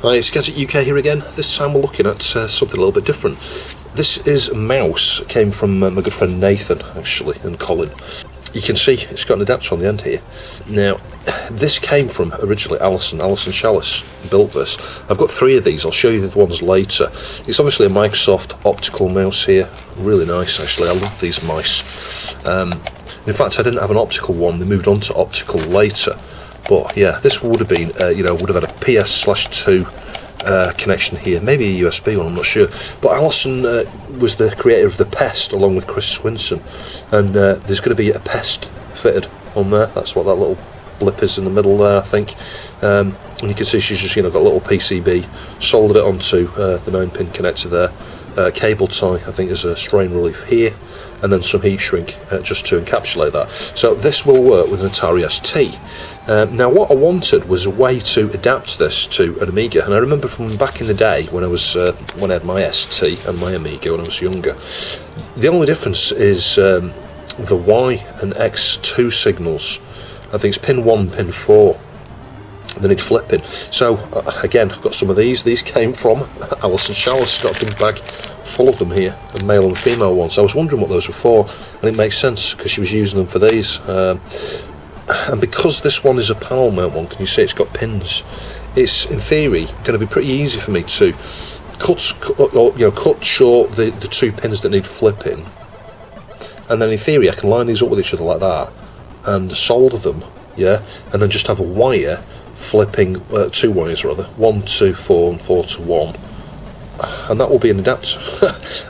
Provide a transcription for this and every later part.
Hi, it's Gadget UK here again. This time we're looking at something a little bit different. This is a mouse. It came from my good friend Nathan, actually, and Colin. You can see it's got an adapter on the end here. Now, this came from originally Alison Challis built this. I've got 3 of these. I'll show you the ones later. It's obviously a Microsoft optical mouse here. Really nice, actually. I love these mice. In fact, I didn't have an optical one. They moved on to optical later. But yeah, this would have been, would have had a PS/2 connection here, maybe a USB one, I'm not sure. But Alison was the creator of the PeST along with Chris Swinson, and there's going to be a PeST fitted on there. That's what that little blip is in the middle there, I think. And you can see she's just got a little PCB, soldered it onto the 9-pin connector there. Cable tie, I think, is a strain relief here, and then some heat shrink just to encapsulate that. So this will work with an Atari ST. Now what I wanted was a way to adapt this to an Amiga, and I remember from back in the day when I had my ST and my Amiga when I was younger, the only difference is the Y and X2 signals. I think it's pin 1, pin 4. They need flipping. So again, I've got some of these. These came from Alison Challis. Got a big bag full of them here, a male and female ones. I was wondering what those were for, and it makes sense because she was using them for these. And because this one is a panel mount one, can you see it's got pins? It's in theory going to be pretty easy for me to cut short the 2 pins that need flipping, and then in theory I can line these up with each other like that and solder them, yeah, and then just have a wire flipping 2 wires rather, 1 to 4 and 4 to 1, and that will be an adapter.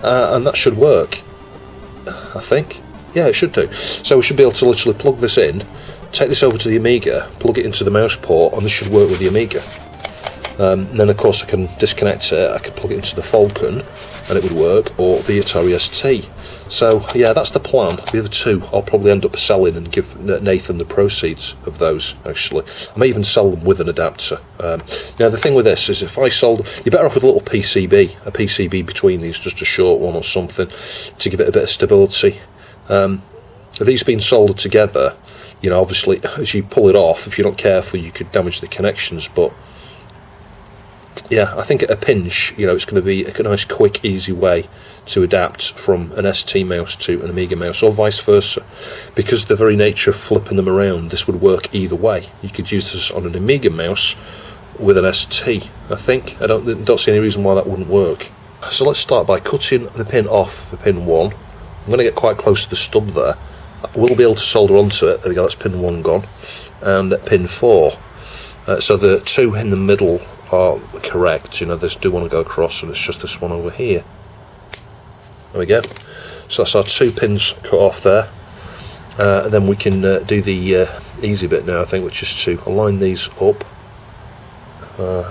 And that should work, I think. Yeah, it should do. So we should be able to literally plug this in, take this over to the Amiga, plug it into the mouse port, and this should work with the Amiga. And then of course I can disconnect it, I can plug it into the Falcon and it would work, or the Atari ST. So yeah, that's the plan. The other 2 I'll probably end up selling and give Nathan the proceeds of those, actually. I may even sell them with an adapter. Now the thing with this is, if I sold, you're better off with a little PCB, a PCB between these, just a short one or something, to give it a bit of stability. These being soldered together, obviously as you pull it off, if you're not careful, you could damage the connections. But yeah, I think at a pinch, it's going to be a nice, quick, easy way to adapt from an ST mouse to an Amiga mouse, or vice versa. Because the very nature of flipping them around, this would work either way. You could use this on an Amiga mouse with an ST, I think. I don't see any reason why that wouldn't work. So let's start by cutting the pin off for pin 1. I'm going to get quite close to the stub there. We'll be able to solder onto it. There we go, that's pin 1 gone. And pin 4. So the 2 in the middle are correct. This do want to go across, and it's just this one over here. There we go. So that's our 2 pins cut off there. And then we can do the easy bit now, I think, which is to align these up,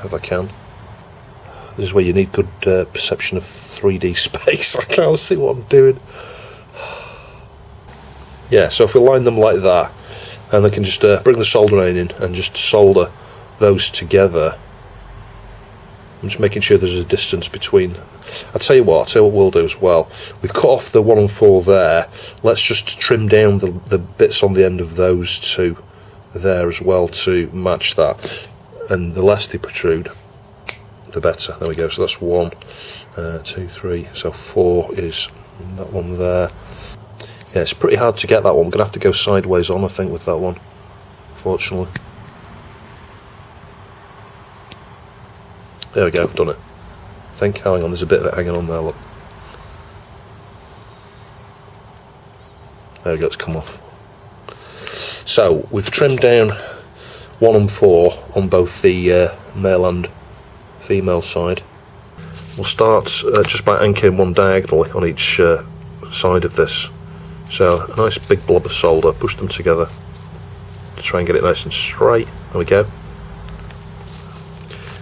if I can. This is where you need good perception of 3D space. I can't see what I'm doing. Yeah, so if we line them like that, and I can just bring the soldering iron in and just solder those together. I'm just making sure there's a distance between. I'll tell you what we'll do as well. We've cut off the 1 and 4 there. Let's just trim down the bits on the end of those 2 there as well to match that. And the less they protrude, the better. There we go. So that's 1, 2, 3. So 4 is that one there. Yeah, it's pretty hard to get that one. I'm going to have to go sideways on, I think, with that one, fortunately. There we go, done it. I think, hang on, there's a bit of it hanging on there, look. There we go, it's come off. So, we've trimmed down 1 and 4 on both the male and female side. We'll start just by anchoring one diagonally on each side of this. So a nice big blob of solder, push them together to try and get it nice and straight. There we go.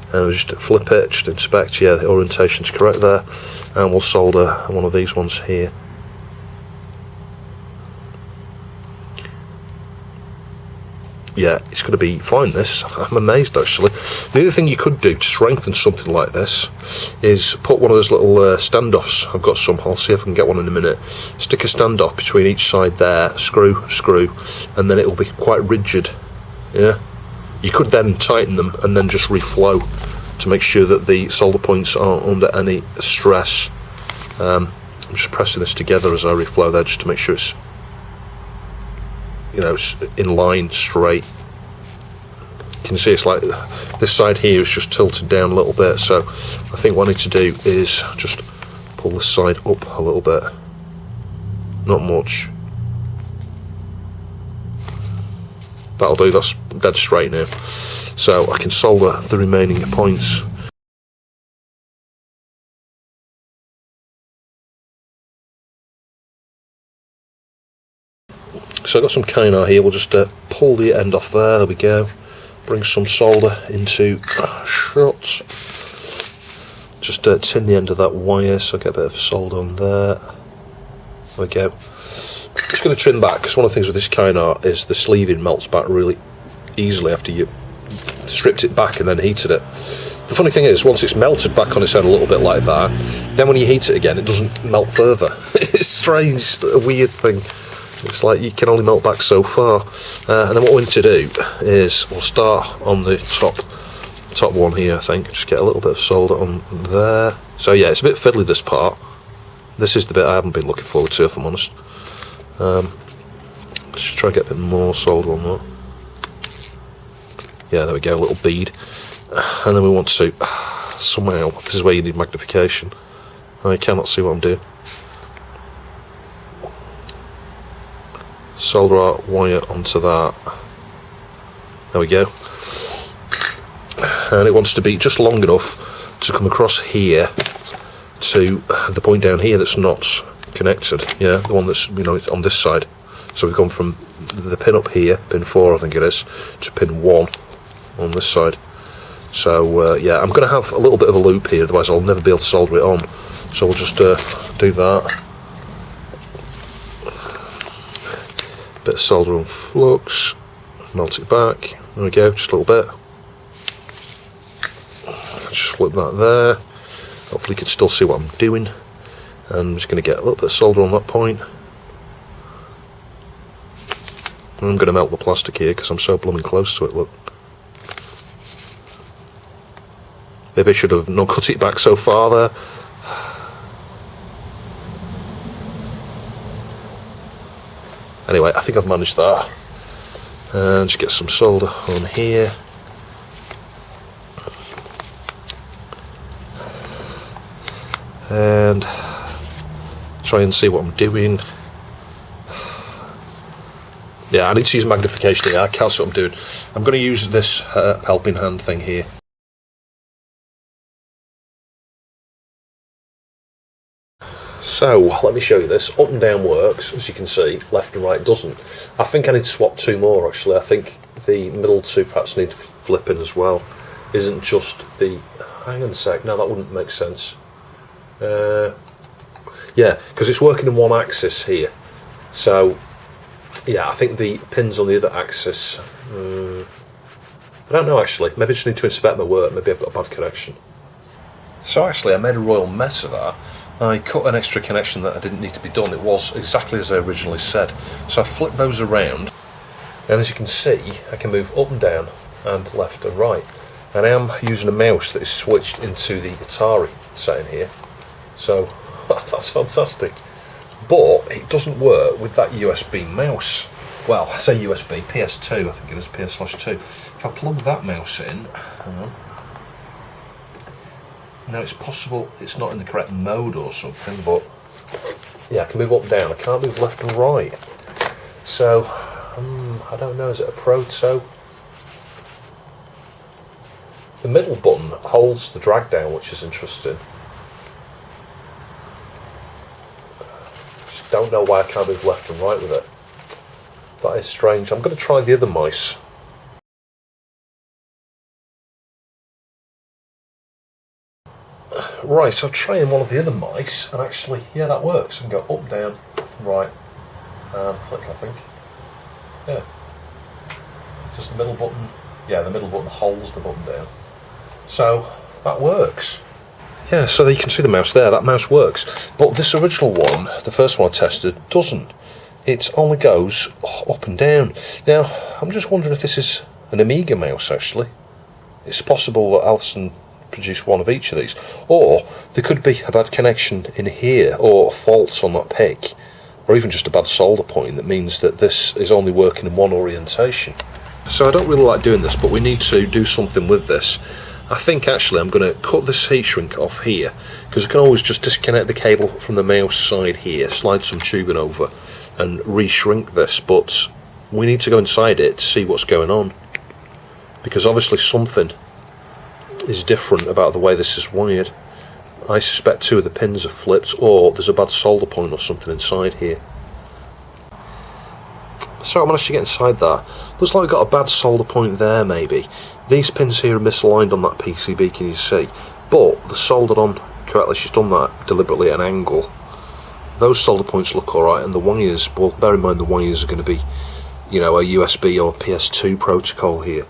And we'll just flip it, just inspect, yeah, the orientation's correct there. And we'll solder one of these ones here. Yeah, it's going to be fine, this. I'm amazed, actually. The other thing you could do to strengthen something like this is put one of those little standoffs. I've got some, I'll see if I can get one in a minute. Stick a standoff between each side there, screw, and then it will be quite rigid. Yeah, you could then tighten them and then just reflow to make sure that the solder points aren't under any stress. I'm just pressing this together as I reflow there, just to make sure it's, you know, it's in line, straight. You can see it's like this side here is just tilted down a little bit, so I think what I need to do is just pull this side up a little bit. Not much. That'll do, that's dead straight now. So I can solder the remaining points. So I've got some kynar here, we'll just pull the end off there we go. Bring some solder into shot. Just tin the end of that wire so I get a bit of solder on there. There we go. Just going to trim back, because one of the things with this kynar is the sleeving melts back really easily after you stripped it back and then heated it. The funny thing is, once it's melted back on its own a little bit like that, then when you heat it again it doesn't melt further. It's strange, a weird thing. It's like you can only melt back so far. And then what we need to do is we'll start on the top one here, I think. Just get a little bit of solder on there. So yeah, it's a bit fiddly, this part. This is the bit I haven't been looking forward to, if I'm honest. Let's just try to get a bit more solder on that. Yeah, there we go, a little bead. And then we want to, somehow, this is where you need magnification. I cannot see what I'm doing. Solder our wire onto that. There we go. And it wants to be just long enough to come across here to the point down here that's not connected. Yeah, the one that's, you know, it's on this side. So we've gone from the pin up here, pin 4 I think it is, to pin 1 on this side. So yeah, I'm going to have a little bit of a loop here, otherwise I'll never be able to solder it on. So we'll just do that. Bit of solder on flux, melt it back. There we go, just a little bit. Just flip that there. Hopefully you can still see what I'm doing. And I'm just going to get a little bit of solder on that point. And I'm going to melt the plastic here because I'm so blooming close to it, look. Maybe I should have not cut it back so far there. Anyway, I think I've managed that. And just get some solder on here. And try and see what I'm doing. Yeah, I need to use magnification here. I can't see what I'm doing. I'm going to use this helping hand thing here. So, let me show you this. Up and down works, as you can see. Left and right doesn't. I think I need to swap 2 more, actually. I think the middle 2 perhaps need flipping as well. Isn't just the... Hang on a sec. No, that wouldn't make sense. Yeah, because it's working in one axis here. So, yeah, I think the pin's on the other axis. I don't know, actually. Maybe I just need to inspect my work. Maybe I've got a bad connection. So, actually, I made a royal mess of that. I cut an extra connection that I didn't need to be done. It was exactly as I originally said. So I flipped those around, and as you can see, I can move up and down and left and right. And I am using a mouse that is switched into the Atari setting here. So that's fantastic. But it doesn't work with that USB mouse. Well, I say USB, PS2, I think it is, PS/2. If I plug that mouse in, hang on. Now it's possible it's not in the correct mode or something, but yeah, I can move up and down. I can't move left and right. So, I don't know, is it a proto? The middle button holds the drag down, which is interesting. Just don't know why I can't move left and right with it. That is strange. I'm going to try the other mice. Right, so I'm trying one of the other mice, and actually, yeah, that works. I can go up, down, right, and click, I think. Yeah. Just the middle button. Yeah, the middle button holds the button down. So, that works. Yeah, so you can see the mouse there. That mouse works. But this original one, the first one I tested, doesn't. It only goes up and down. Now, I'm just wondering if this is an Amiga mouse, actually. It's possible that Alison produce one of each of these. Or there could be a bad connection in here, or faults on that pick, or even just a bad solder point that means that this is only working in one orientation. So I don't really like doing this, but we need to do something with this. I think actually I'm going to cut this heat shrink off here, because I can always just disconnect the cable from the mouse side here, slide some tubing over and re-shrink this, but we need to go inside it to see what's going on, because obviously something is different about the way this is wired. I suspect 2 of the pins are flipped, or there's a bad solder point or something inside here. So I managed to get inside that. Looks like we've got a bad solder point there maybe. These pins here are misaligned on that PCB, can you see? But they're soldered on correctly. She's done that deliberately at an angle. Those solder points look alright, and the wires, well, bear in mind the wires are going to be, you know, a USB or PS2 protocol here.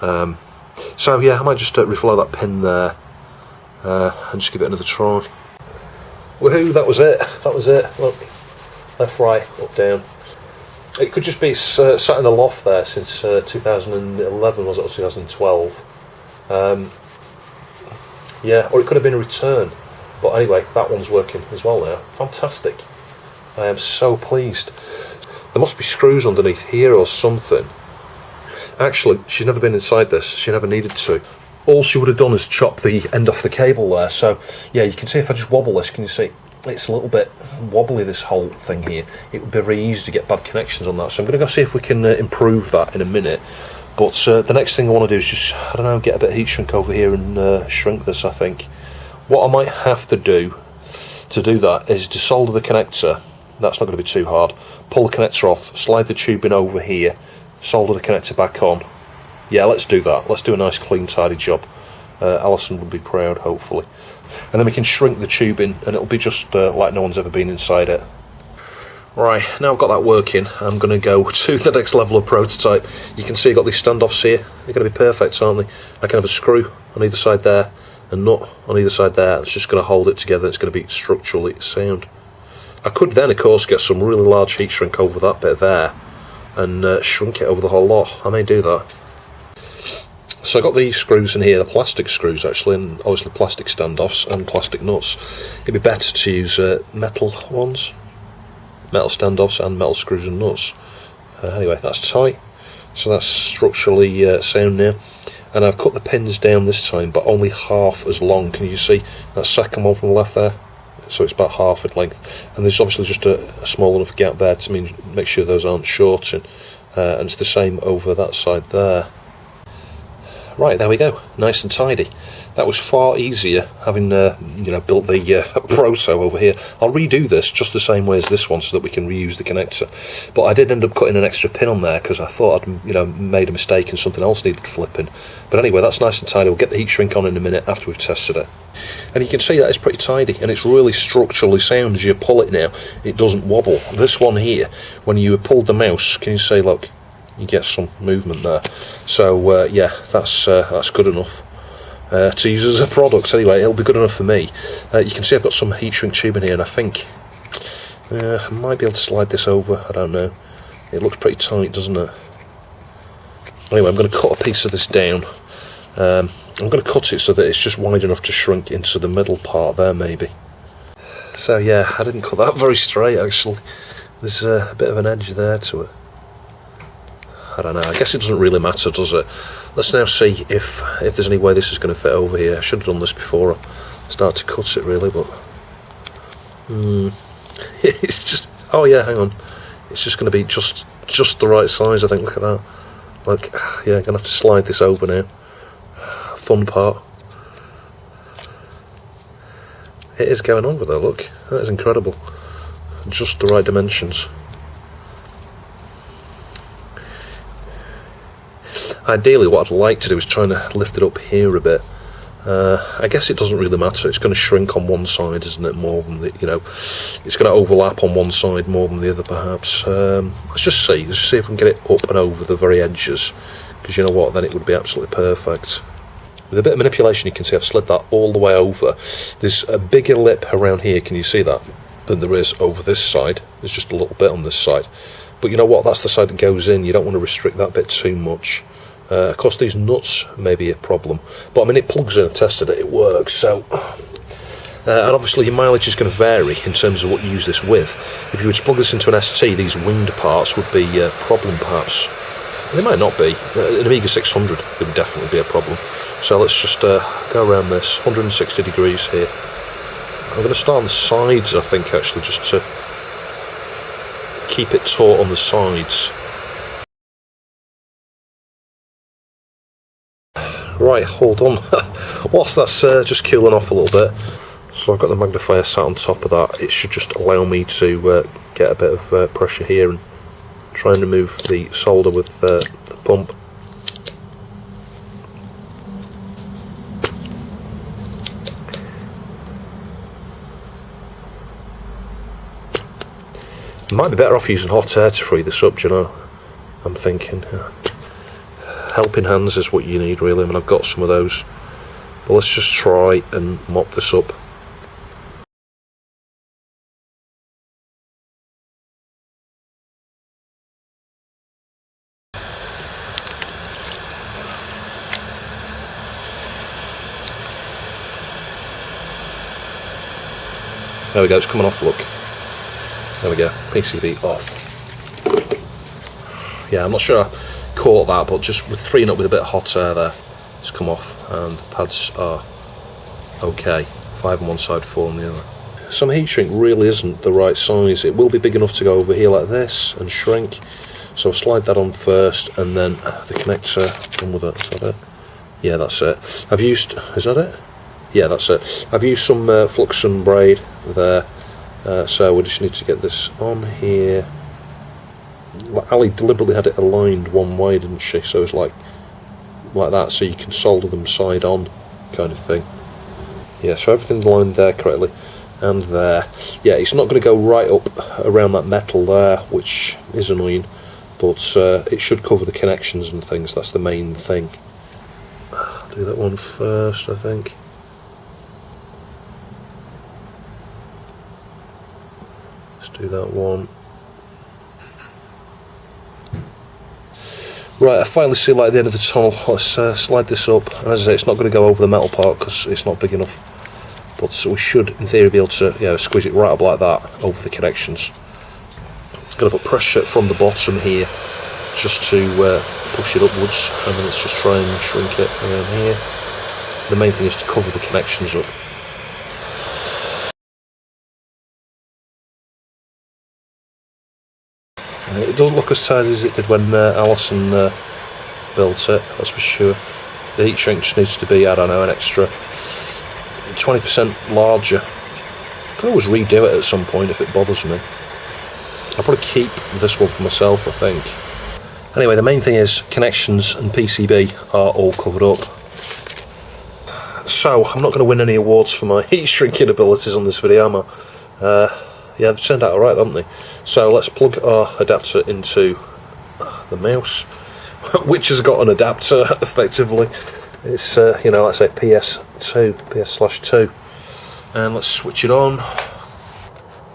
So yeah, I might just reflow that pin there and just give it another try. Woohoo, that was it. That was it. Look, left, right, up, down. It could just be sat in the loft there since 2011, was it, or 2012? Yeah, or it could have been a return. But anyway, that one's working as well now. Fantastic. I am so pleased. There must be screws underneath here or something. Actually, she's never been inside this. She never needed to. All she would have done is chop the end off the cable there. So, yeah, you can see if I just wobble this, can you see? It's a little bit wobbly, this whole thing here. It would be very easy to get bad connections on that. So I'm going to go see if we can improve that in a minute. But the next thing I want to do is just, I don't know, get a bit of heat shrink over here and shrink this, I think. What I might have to do that is desolder the connector. That's not going to be too hard. Pull the connector off, slide the tubing over here, solder the connector back on. Yeah, let's do that. Let's do a nice clean tidy job. Alison would be proud, hopefully. And then we can shrink the tubing and it'll be just like no one's ever been inside it. Right, now I've got that working, I'm going to go to the next level of prototype. You can see I've got these standoffs here. They're going to be perfect, aren't they? I can have a screw on either side there, a nut on either side there. It's just going to hold it together. It's going to be structurally sound. I could then, of course, get some really large heat shrink over that bit there and shrink it over the whole lot. I may do that. So I got these screws in here, the plastic screws actually, and obviously plastic standoffs and plastic nuts. It'd be better to use metal ones, metal standoffs and metal screws and nuts. Anyway, that's tight, so that's structurally sound now. And I've cut the pins down this time, but only half as long. Can you see that second one from the left there? So it's about half in length, and there's obviously just a small enough gap there to make sure those aren't shorting. And it's the same over that side there. Right, there we go, nice and tidy. That was far easier having built the Proto over here. I'll redo this just the same way as this one so that we can reuse the connector. But I did end up cutting an extra pin on there because I thought I'd made a mistake and something else needed flipping. But anyway, that's nice and tidy. We'll get the heat shrink on in a minute after we've tested it. And you can see that it's pretty tidy and it's really structurally sound. As you pull it now, it doesn't wobble. This one here, when you pull the mouse, can you see, look, you get some movement there. So yeah, that's good enough to use as a product. Anyway, it'll be good enough for me. You can see I've got some heat shrink tube in here, and I think I might be able to slide this over. I don't know. It looks pretty tight, doesn't it? Anyway, I'm going to cut a piece of this down. I'm going to cut it so that it's just wide enough to shrink into the middle part there, maybe. So yeah, I didn't cut that very straight actually. There's a bit of an edge there to it. I don't know, I guess it doesn't really matter, does it? Let's now see if there's any way this is going to fit over here. I should have done this before I start to cut it really, but it's just, oh yeah, hang on, it's just going to be just the right size, I think. Look at that. Like, yeah, I'm going to have to slide this over now. Fun part. It is going over there, look, that is incredible. Just the right dimensions. Ideally what I'd like to do is try and lift it up here a bit. I guess it doesn't really matter, it's going to shrink on one side, isn't it, more than the, it's going to overlap on one side more than the other perhaps. Let's just see if we can get it up and over the very edges, because you know what, then it would be absolutely perfect. With a bit of manipulation you can see I've slid that all the way over. There's a bigger lip around here, can you see that, than there is over this side. There's just a little bit on this side. But you know what, that's the side that goes in, you don't want to restrict that bit too much. Of course, these nuts may be a problem, but I mean, it plugs in. I've tested it; it works. So, and obviously, your mileage is going to vary in terms of what you use this with. If you were to plug this into an ST, these winged parts would be a problem, perhaps. They might not be. An Amiga 600 would definitely be a problem. So let's just go around this 160 degrees here. I'm going to start on the sides, I think, actually, just to keep it taut on the sides. Right, hold on. Whilst that's just cooling off a little bit, so I've got the magnifier sat on top of that. It should just allow me to get a bit of pressure here and try and remove the solder with the pump. Might be better off using hot air to free this up, you know. I'm thinking. Helping hands is what you need, really. I mean, I've got some of those. But let's just try and mop this up. There we go, it's coming off, look. There we go, PCB off. Yeah, I'm not sure I caught that, but just with freeing up with a bit of hot air there, it's come off, and the pads are okay. 5 on one side, 4 on the other. Some heat shrink really isn't the right size. It will be big enough to go over here like this and shrink. So I'll slide that on first, and then the connector on with it. Is that it? Yeah, that's it. I've used, is that it? Yeah, that's it. I've used some Fluxon braid there, so we just need to get this on here. Ali deliberately had it aligned one way, didn't she? So it's like that, so you can solder them side on, kind of thing. Yeah, so everything's aligned there correctly, and there. Yeah, it's not going to go right up around that metal there, which is annoying, but it should cover the connections and things. That's the main thing. Do that one first, I think. Do that one. Right, I finally see light at the end of the tunnel. Let's slide this up. As I say, it's not going to go over the metal part because it's not big enough, but we should in theory be able to squeeze it right up like that over the connections. Going to put pressure from the bottom here just to push it upwards, and then let's just try and shrink it around here. The main thing is to cover the connections up. It doesn't look as tidy as it did when Alison built it, that's for sure. The heat shrink just needs to be, I don't know, an extra 20% larger. I can always redo it at some point if it bothers me. I'll probably keep this one for myself, I think. Anyway, the main thing is connections and PCB are all covered up. So, I'm not going to win any awards for my heat shrinking abilities on this video, am I? Yeah, they've turned out alright, haven't they? So let's plug our adapter into the mouse, which has got an adapter, effectively. It's, let's say PS/2, and let's switch it on.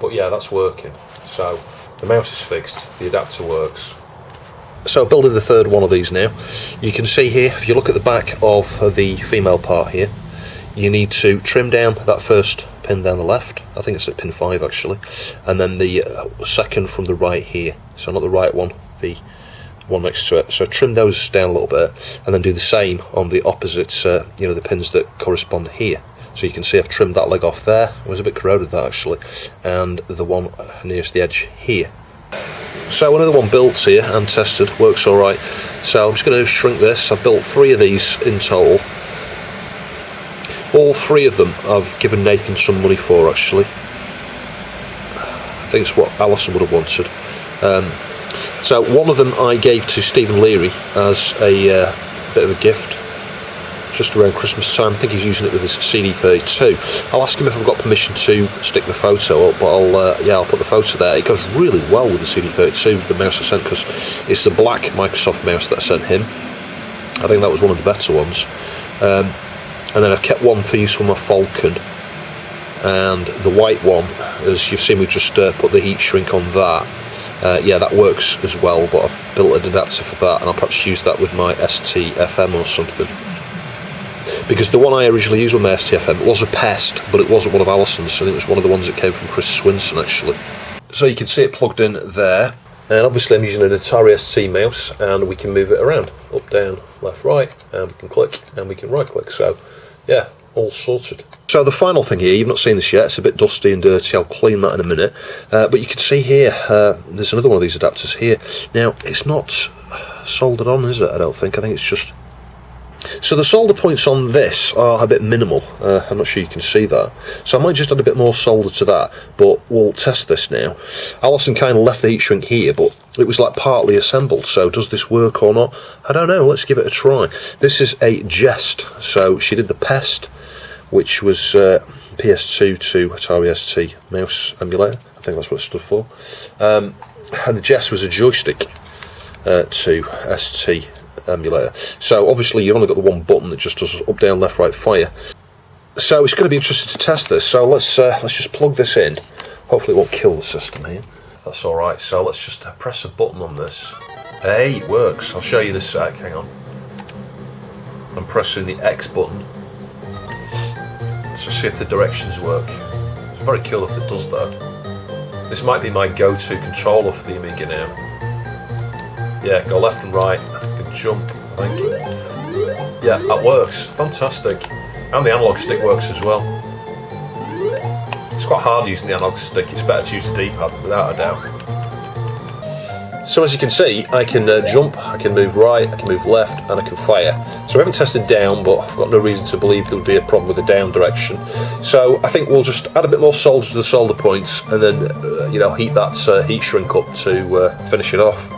But yeah, that's working. So the mouse is fixed, the adapter works. So building the third one of these now. You can see here, if you look at the back of the female part here, you need to trim down that first pin down the left. I think it's at pin 5 actually, and then the second from the right here. So not the right one, the one next to it. So trim those down a little bit, and then do the same on the opposite, the pins that correspond here. So you can see I've trimmed that leg off there. It was a bit corroded, that actually, and the one nearest the edge here. So another one built here and tested, works all right. So I'm just going to shrink this. I've built 3 of these in total. All 3 of them I've given Nathan some money for, actually. I think it's what Alison would have wanted. So one of them I gave to Stephen Leary as a bit of a gift, just around Christmas time. I think he's using it with his CD32. I'll ask him if I've got permission to stick the photo up, but I'll put the photo there. It goes really well with the CD32, the mouse I sent, because it's the black Microsoft mouse that I sent him. I think that was one of the better ones. And then I've kept one for use for my Falcon, and the white one, as you've seen, we just put the heat shrink on that, yeah, that works as well, but I've built an adapter for that, and I'll perhaps use that with my STFM or something. Because the one I originally used with my STFM was a PeST, but it wasn't one of Alison's, and it was one of the ones that came from Chris Swinson, actually. So you can see it plugged in there, and obviously I'm using an Atari ST mouse, and we can move it around, up, down, left, right, and we can click, and we can right click, so yeah, all sorted. So the final thing here, you've not seen this yet, it's a bit dusty and dirty, I'll clean that in a minute, but you can see here, there's another one of these adapters here. Now, it's not soldered on, is it? I don't think, I think it's just... So the solder points on this are a bit minimal, I'm not sure you can see that, so I might just add a bit more solder to that, but we'll test this now. Alison kind of left the heat shrink here, but it was like partly assembled, so does this work or not? I don't know, let's give it a try. This is a JeST, so she did the PeST, which was PS2 to Atari ST mouse emulator, I think that's what it stood for, and the JeST was a joystick to ST emulator. So obviously you've only got the one button that just does up, down, left, right, fire. So it's going to be interesting to test this. So let's just plug this in. Hopefully it won't kill the system here. That's all right. So let's just press a button on this. Hey, it works. I'll show you in a sec. Hang on. I'm pressing the X button. Let's just see if the directions work. It's very cool if it does that. This might be my go-to controller for the Amiga now. Yeah, go left and right. Jump, I think. Yeah, that works. Fantastic. And the analog stick works as well. It's quite hard using the analog stick. It's better to use the D-pad, without a doubt. So as you can see, I can jump, I can move right, I can move left, and I can fire. So I haven't tested down, but I've got no reason to believe there would be a problem with the down direction. So I think we'll just add a bit more solder to the solder points, and then heat that heat shrink up to finish it off.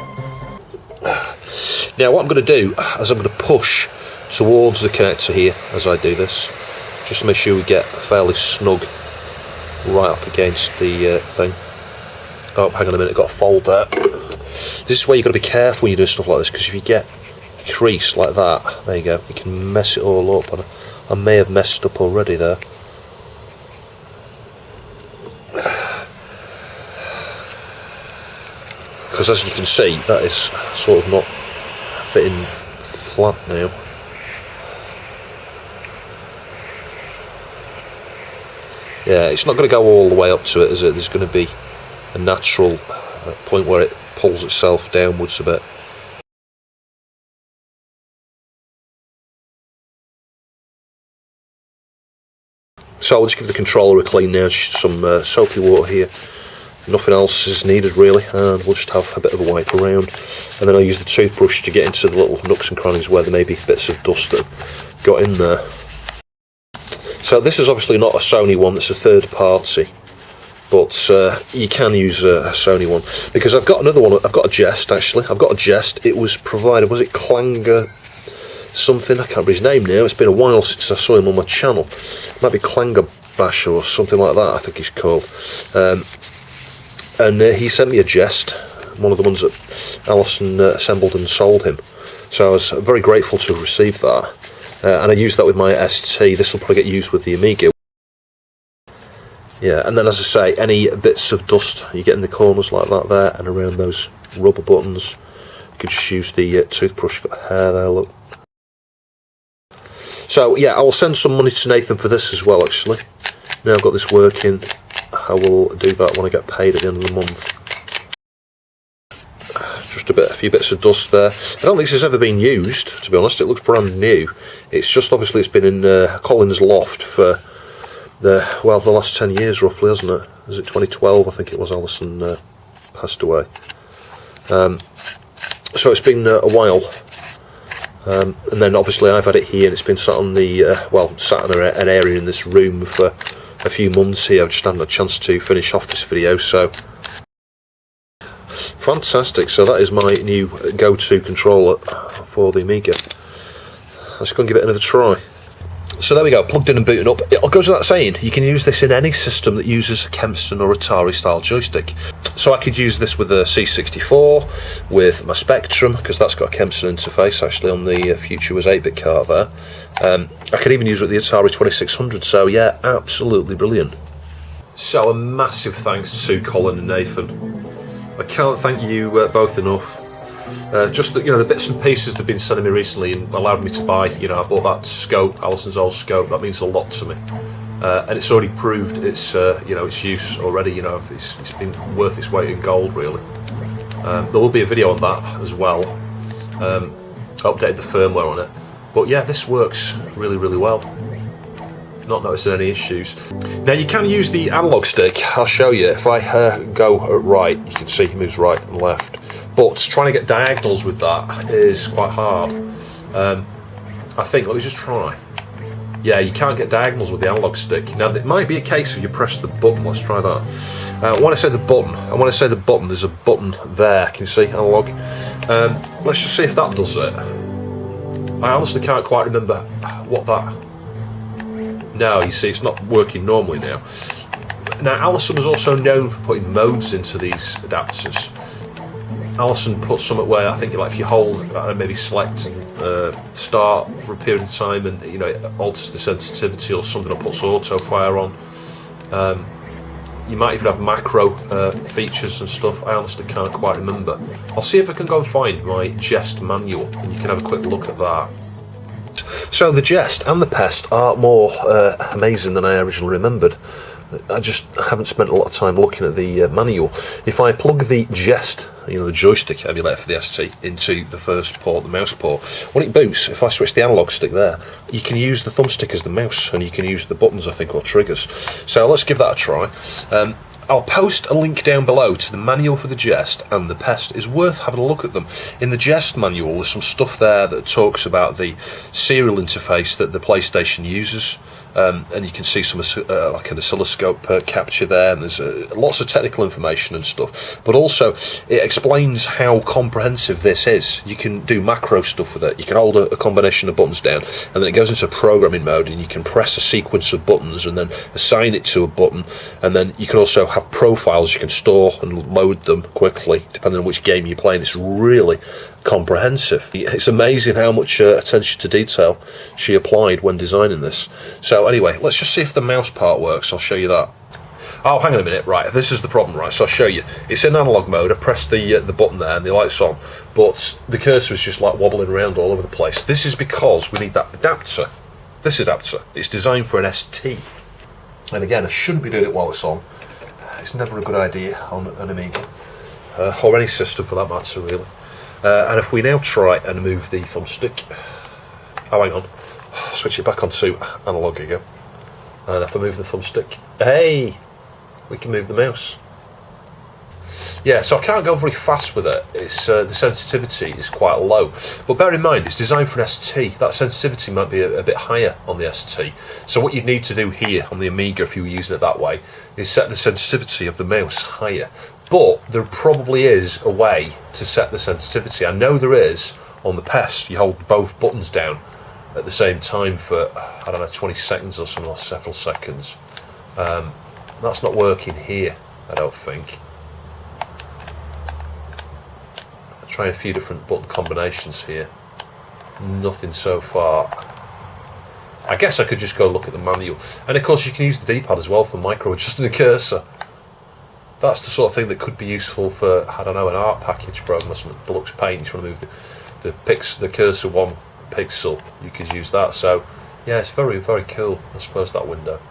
Now what I'm going to do is I'm going to push towards the connector here as I do this, just to make sure we get fairly snug right up against the thing. Oh, hang on a minute, I've got a fold there. This is where you've got to be careful when you do stuff like this, because if you get a crease like that, there you go, you can mess it all up, and I may have messed up already there. Because as you can see, that is sort of not fitting flat now. Yeah, it's not going to go all the way up to it, is it? There's going to be a natural point where it pulls itself downwards a bit. So I'll just give the controller a clean now, just some soapy water here. Nothing else is needed really, and we'll just have a bit of a wipe around, and then I'll use the toothbrush to get into the little nooks and crannies where there may be bits of dust that got in there. So this is obviously not a Sony one, it's a third party, but you can use a Sony one, because I've got another one. I've got a JeST actually. I've got a JeST. It was provided, was it Clanger something? I can't remember his name now. It's been a while since I saw him on my channel. It might be Clanger Bash or something like that, I think he's called. And he sent me a JeST, one of the ones that Alison assembled and sold him. So I was very grateful to have received that. And I used that with my ST. This will probably get used with the Amiga. Yeah, and then as I say, any bits of dust you get in the corners like that there, and around those rubber buttons, you can just use the toothbrush. Got hair there, look. So yeah, I will send some money to Nathan for this as well actually. Now I've got this working, I will do that when I get paid at the end of the month. Just a few bits of dust there. I don't think this has ever been used, to be honest. It looks brand new. It's just obviously it's been in Colin's loft for the last 10 years roughly, hasn't it? Is it 2012? I think it was. Alison passed away. So it's been a while. And then obviously I've had it here, and it's been sat on the sat in an area in this room for a few months here. I've just hadn't a chance to finish off this video, so fantastic. So that is my new go-to controller for the Amiga. Let's go and give it another try. So there we go, plugged in and booting up. It goes without saying, you can use this in any system that uses a Kempston or Atari style joystick. So I could use this with a C64, with my Spectrum, because that's got a Kempston interface actually on the Future Was 8-bit card there. I could even use it with the Atari 2600, so yeah, absolutely brilliant. So a massive thanks to Colin and Nathan I can't thank you both enough. Just the, the bits and pieces they've been sending me recently and allowed me to buy. I bought that scope, Alison's old scope. That means a lot to me, and it's already proved its its use already. It's been worth its weight in gold, really. There will be a video on that as well. I updated the firmware on it, but yeah, this works really, really well. Not noticing any issues. Now you can use the analog stick. I'll show you. If I go right, you can see it moves right and left. But trying to get diagonals with that is quite hard. I think, let me just try. Yeah, you can't get diagonals with the analog stick. Now it might be a case of you press the button. Let's try that. When I say the button, there's a button there. Can you see analog? Let's just see if that does it. I honestly can't quite remember what that. No, you see, it's not working normally now. Now, Alison was also known for putting modes into these adapters. Alison put something where I think if you hold, maybe select and start for a period of time, and it alters the sensitivity or something, or puts auto fire on. You might even have macro features and stuff. I honestly can't quite remember. I'll see if I can go and find my JeST manual, and you can have a quick look at that. So the JeST and the PeST are more amazing than I originally remembered. I just haven't spent a lot of time looking at the manual. If I plug the JeST, the joystick emulator for the ST, into the first port, the mouse port, when it boots, if I switch the analog stick there, you can use the thumbstick as the mouse, and you can use the buttons, I think, or triggers. So let's give that a try. I'll post a link down below to the manual for the JeST and the PeST. It's worth having a look at them. In the JeST manual, there's some stuff there that talks about the serial interface that the PlayStation uses. And you can see some like an oscilloscope capture there, and there's lots of technical information and stuff. But also, it explains how comprehensive this is. You can do macro stuff with it. You can hold a combination of buttons down, and then it goes into programming mode, and you can press a sequence of buttons and then assign it to a button. And then you can also have profiles you can store and load them quickly, depending on which game you're playing. It's really comprehensive. It's amazing how much attention to detail she applied when designing this. So anyway, let's just see if the mouse part works. I'll show you that. Oh, hang on a minute. Right, this is the problem, right? So I'll show you. It's in analog mode. I press the button there and the light's on, but the cursor is just like wobbling around all over the place. This is because we need that adapter. This adapter. It's designed for an ST. And again, I shouldn't be doing it while it's on. It's never a good idea on an Amiga, or any system for that matter, really. And if we now try and move the thumbstick, oh hang on, switch it back onto analog again, and if I move the thumbstick, hey, we can move the mouse. Yeah, so I can't go very fast with it. It's the sensitivity is quite low, but bear in mind it's designed for an ST. That sensitivity might be a bit higher on the ST. So what you'd need to do here on the Amiga, if you were using it that way, is set the sensitivity of the mouse higher. But there probably is a way to set the sensitivity. I know there is on the PeST. You hold both buttons down at the same time for, I don't know, 20 seconds or something, or several seconds. That's not working here, I don't think. I'm trying a few different button combinations here. Nothing so far. I guess I could just go look at the manual. And of course you can use the D-pad as well for micro adjusting the cursor. That's the sort of thing that could be useful for, I don't know, an art package program or something. Deluxe Paint, you just want to move the cursor 1 pixel, you could use that. So yeah, it's very, very cool. I suppose that window.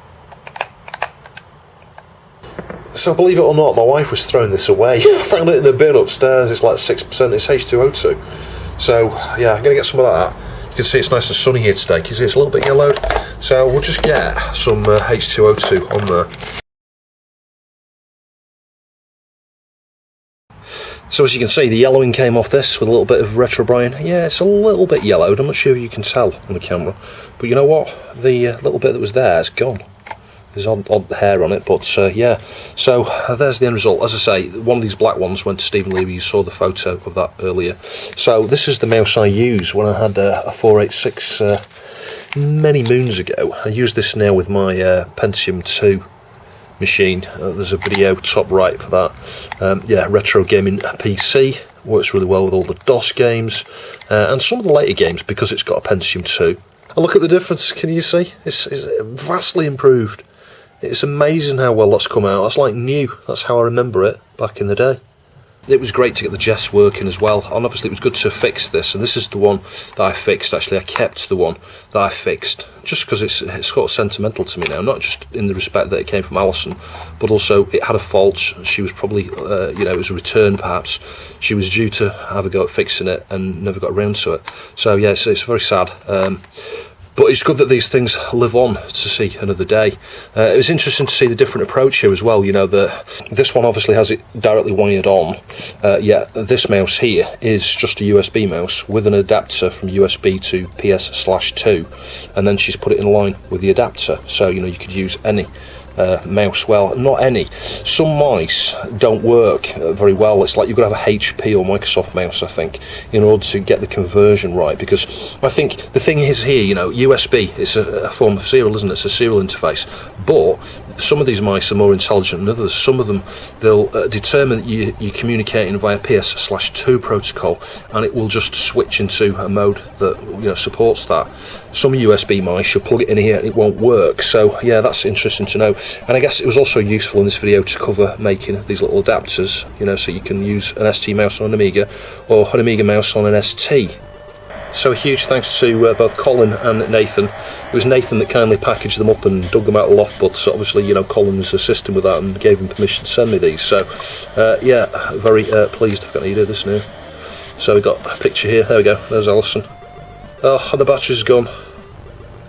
So believe it or not, my wife was throwing this away. I found it in the bin upstairs. It's like 6%, it's H2O2. So yeah, I'm going to get some of that. You can see it's nice and sunny here today. You can see it's a little bit yellowed. So we'll just get some H2O2 on there. So as you can see, the yellowing came off this with a little bit of retro Brian. Yeah, it's a little bit yellowed. I'm not sure if you can tell on the camera, but you know what? The little bit that was there is gone. There's odd hair on it, but yeah. So there's the end result. As I say, one of these black ones went to Stephen Lee. You saw the photo of that earlier. So this is the mouse I used when I had a 486 many moons ago. I use this now with my Pentium 2 machine. There's a video top right for that. Yeah, retro gaming PC works really well with all the DOS games and some of the later games because it's got a Pentium 2. And look at the difference, can you see? It's vastly improved. It's amazing how well that's come out. That's like new. That's how I remember it back in the day. It was great to get the JeST working as well, and obviously it was good to fix this, and this is the one that I fixed. Actually, I kept the one that I fixed, just because it's sort of sentimental to me now, not just in the respect that it came from Alison, but also it had a fault. She was probably, you know, it was a return perhaps. She was due to have a go at fixing it and never got around to it. So yeah, it's very sad. But it's good that these things live on to see another day. It was interesting to see the different approach here as well. You know, this one obviously has it directly wired on, yet this mouse here is just a USB mouse with an adapter from USB to PS/2, and then she's put it in line with the adapter. So, you know, you could use any mouse. Well, not any. Some mice don't work very well. It's like you've got to have a HP or Microsoft mouse, I think, in order to get the conversion right, because I think the thing is here, you know, USB, it's a form of serial, isn't it? It's a serial interface, but some of these mice are more intelligent than others. Some of them, they'll determine that you're communicating via PS/2 protocol, and it will just switch into a mode that, you know, supports that. Some USB mice, you'll plug it in here and it won't work. So yeah, that's interesting to know. And I guess it was also useful in this video to cover making these little adapters, you know, so you can use an ST mouse on an Amiga or an Amiga mouse on an ST. So a huge thanks to both Colin and Nathan. It was Nathan that kindly packaged them up and dug them out of the loft, but obviously, you know, Colin's assisting with that and gave him permission to send me these. So yeah, very pleased. I've got to do this now. So we've got a picture here. There we go. There's Alison. Oh, and the battery's gone.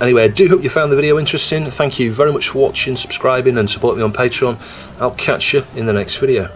Anyway, I do hope you found the video interesting. Thank you very much for watching, subscribing and supporting me on Patreon. I'll catch you in the next video.